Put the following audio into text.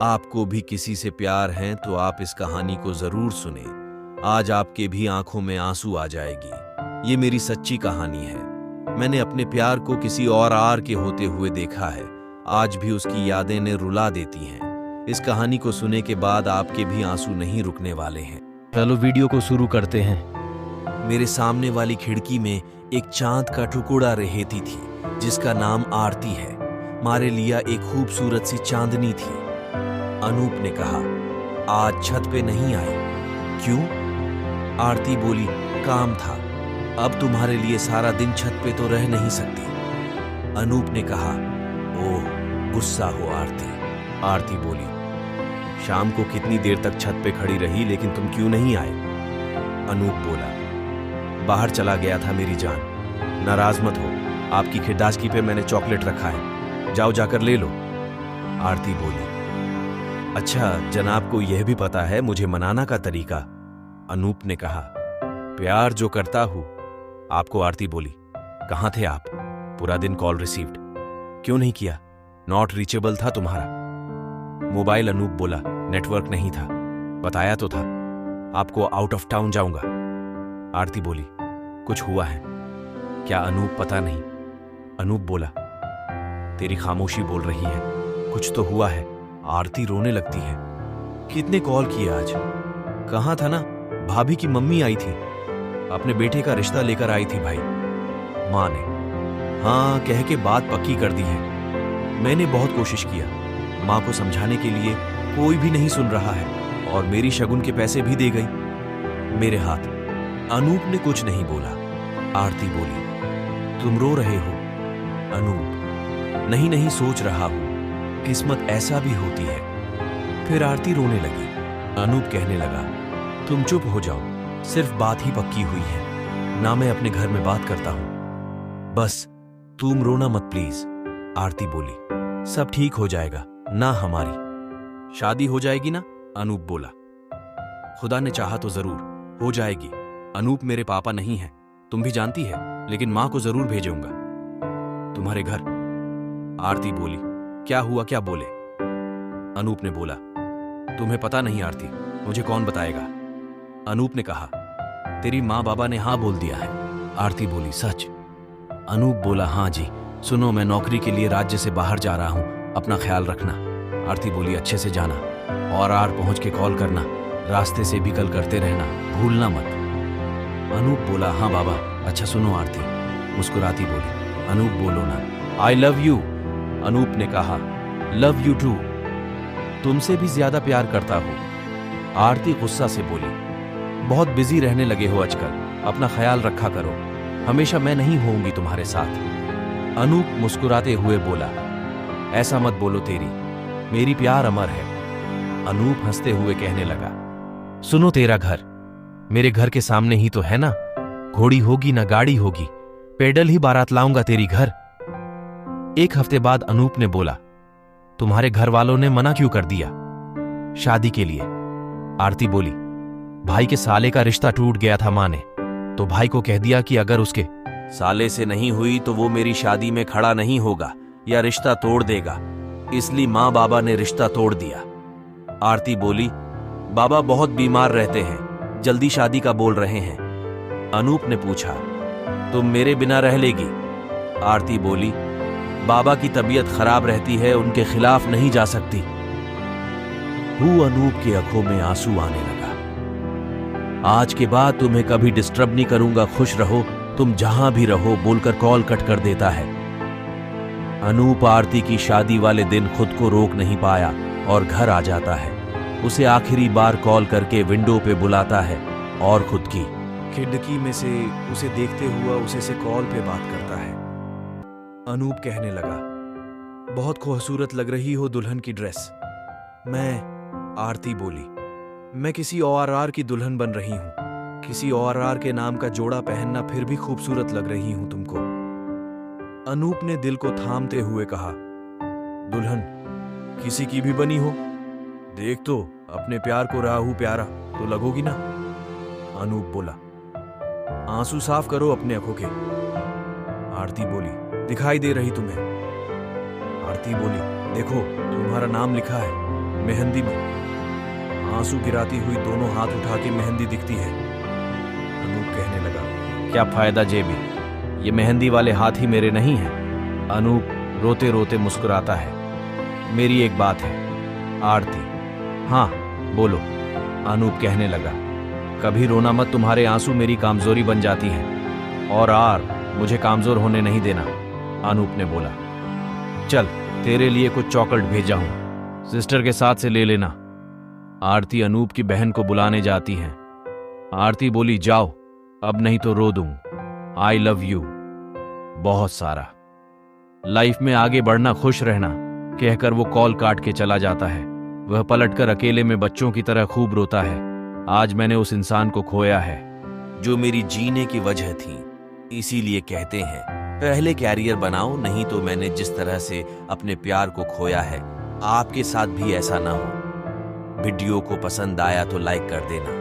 आपको भी किसी से प्यार है तो आप इस कहानी को जरूर सुने। आज आपके भी आंखों में आंसू आ जाएगी। ये मेरी सच्ची कहानी है। मैंने अपने प्यार को किसी और आर के होते हुए देखा है। आज भी उसकी यादें ने रुला देती हैं। इस कहानी को सुनने के बाद आपके भी आंसू नहीं रुकने वाले हैं। चलो वीडियो को शुरू करते हैं। मेरे सामने वाली खिड़की में एक चांद का टुकड़ा रहती थी जिसका नाम आरती है। मारे लिया एक खूबसूरत सी चांदनी थी। अनूप ने कहा, आज छत पे नहीं आई। क्यों? आरती बोली, काम था। अब तुम्हारे लिए सारा दिन छत पे तो रह नहीं सकती। अनूप ने कहा, ओह गुस्सा हो आरती। आरती बोली, शाम को कितनी देर तक छत पे खड़ी रही लेकिन तुम क्यों नहीं आए? अनूप बोला, बाहर चला गया था मेरी जान। नाराज मत हो, आपकी खिड़की पे मैंने चॉकलेट रखा है, जाओ जाकर ले लो। आरती बोली, अच्छा जनाब को यह भी पता है मुझे मनाना का तरीका। अनूप ने कहा, प्यार जो करता हूं। आपको आरती बोली, कहां थे आप? पूरा दिन कॉल रिसीव्ड, क्यों नहीं किया? नॉट रीचेबल था तुम्हारा मोबाइल। अनूप बोला, नेटवर्क नहीं था, बताया तो था आपको आउट ऑफ टाउन जाऊंगा। आरती बोली, कुछ हुआ है क्या? अनूप, पता नहीं। अनूप बोला, तेरी खामोशी बोल रही है, कुछ तो हुआ है। आरती रोने लगती है, कितने कॉल किए आज? कहाँ था ना, भाभी की मम्मी आई थी, अपने बेटे का रिश्ता लेकर आई थी भाई। माँ ने हाँ कह के बात पक्की कर दी है। मैंने बहुत कोशिश किया, माँ को समझाने के लिए, कोई भी नहीं सुन रहा है और मेरी शगुन के पैसे भी दे गई मेरे हाथ। अनूप ने कुछ नहीं बोला। आरती बोली, तुम रो रहे हो? अनूप, नहीं नहीं, सोच रहा हूं, किस्मत ऐसा भी होती है। फिर आरती रोने लगी। अनूप कहने लगा, तुम चुप हो जाओ, सिर्फ बात ही पक्की हुई है ना, मैं अपने घर में बात करता हूं, बस तुम रोना मत प्लीज। आरती बोली, सब ठीक हो जाएगा ना, हमारी शादी हो जाएगी ना? अनूप बोला, खुदा ने चाहा तो जरूर हो जाएगी। अनूप, मेरे पापा नहीं है, तुम भी जानती है, लेकिन मां को जरूर भेजूंगा तुम्हारे घर। आरती बोली, क्या हुआ, क्या बोले? अनूप ने बोला, तुम्हें पता नहीं आरती, मुझे कौन बताएगा? अनूप ने कहा, तेरी माँ बाबा ने हाँ बोल दिया है। आरती बोली, सच? अनूप बोला, हाँ जी। सुनो, मैं नौकरी के लिए राज्य से बाहर जा रहा हूँ, अपना ख्याल रखना। आरती बोली, अच्छे से जाना और आर पहुंच के कॉल करना, रास्ते से भी कल करते रहना, भूलना मत। अनूप बोला, हाँ बाबा। अच्छा सुनो आरती मुस्कुराती बोली, अनूप बोलो ना, आई लव यू। अनूप ने कहा, लव यू टू, तुमसे भी ज्यादा प्यार करता हूं। आरती गुस्सा से बोली, बहुत बिजी रहने लगे हो आजकल, अपना ख्याल रखा करो, हमेशा मैं नहीं होऊंगी तुम्हारे साथ। अनूप मुस्कुराते हुए बोला, ऐसा मत बोलो तेरी, मेरी प्यार अमर है। अनूप हंसते हुए कहने लगा, सुनो, तेरा घर मेरे घर के सामने ही तो है ना, घोड़ी होगी ना गाड़ी होगी, पैदल ही बारात लाऊंगा तेरी घर। एक हफ्ते बाद अनूप ने बोला, तुम्हारे घर वालों ने मना क्यों कर दिया शादी के लिए? आरती बोली, भाई के साले का रिश्ता टूट गया था मां ने, तो भाई को कह दिया कि अगर उसके साले से नहीं हुई तो वो मेरी शादी में खड़ा नहीं होगा या रिश्ता तोड़ देगा, इसलिए मां बाबा ने रिश्ता तोड़ दिया। आरती बोली, बाबा बहुत बीमार रहते हैं, जल्दी शादी का बोल रहे हैं। अनूप ने पूछा, तुम मेरे बिना रह लेगी? आरती बोली, बाबा की तबीयत खराब रहती है, उनके खिलाफ नहीं जा सकती। अनूप की आंखों में आंसू आने लगा। आज के बाद तुम्हें कभी डिस्टर्ब नहीं करूंगा, खुश रहो, तुम जहां भी रहो, बोलकर कॉल कट कर देता है। अनूप आरती की शादी वाले दिन खुद को रोक नहीं पाया और घर आ जाता है। उसे आखिरी बार कॉल करके विंडो पे बुलाता है और खुद की खिड़की में से उसे देखते हुआ उसे से कॉल पे बात करता है। अनूप कहने लगा, बहुत खूबसूरत लग रही हो दुल्हन की ड्रेस। आरती बोली, मैं किसी और आर की दुल्हन बन रही हूं, किसी और आर के नाम का जोड़ा पहनना फिर भी खूबसूरत लग रही हूं तुमको। अनूप ने दिल को थामते हुए कहा, दुल्हन किसी की भी बनी हो, देख तो अपने प्यार को रहा हूं प्यारा तो लगोगी ना। अनूप बोला, आंसू साफ करो अपने आंखों के। आरती बोली, दिखाई दे रही तुम्हें? आरती बोली, देखो तुम्हारा नाम लिखा है। मेहंदी में आंसू गिराती हुई दोनों हाथ उठा के मेहंदी दिखती है। अनूप कहने लगा, क्या फायदा जेबी, ये मेहंदी वाले हाथ ही मेरे नहीं हैं। अनूप रोते रोते मुस्कुराता है। मेरी एक बात है आरती। हाँ बोलो, अनूप कहने लगा। कभी रोना मत, तुम्हारे आंसू मेरी कामजोरी बन जाती हैं। और मुझे कामजोर होने नहीं देना, अनूप ने बोला। चल तेरे लिए कुछ चॉकलेट भेजा हूं, सिस्टर के साथ से ले लेना। आरती अनूप की बहन को बुलाने जाती है। आरती बोली, जाओ, अब नहीं तो रो दूं। आई लव यू बहुत सारा। लाइफ में आगे बढ़ना, खुश रहना, कहकर वो कॉल काट के चला जाता है। वह पलटकर अकेले में बच्चों की तरह खूब रोता है। आज मैंने उस इंसान को खोया है जो मेरी जीने की वजह थी। इसीलिए कहते हैं पहले कैरियर बनाओ, नहीं तो मैंने जिस तरह से अपने प्यार को खोया है, आपके साथ भी ऐसा ना हो। वीडियो को पसंद आया तो लाइक कर देना।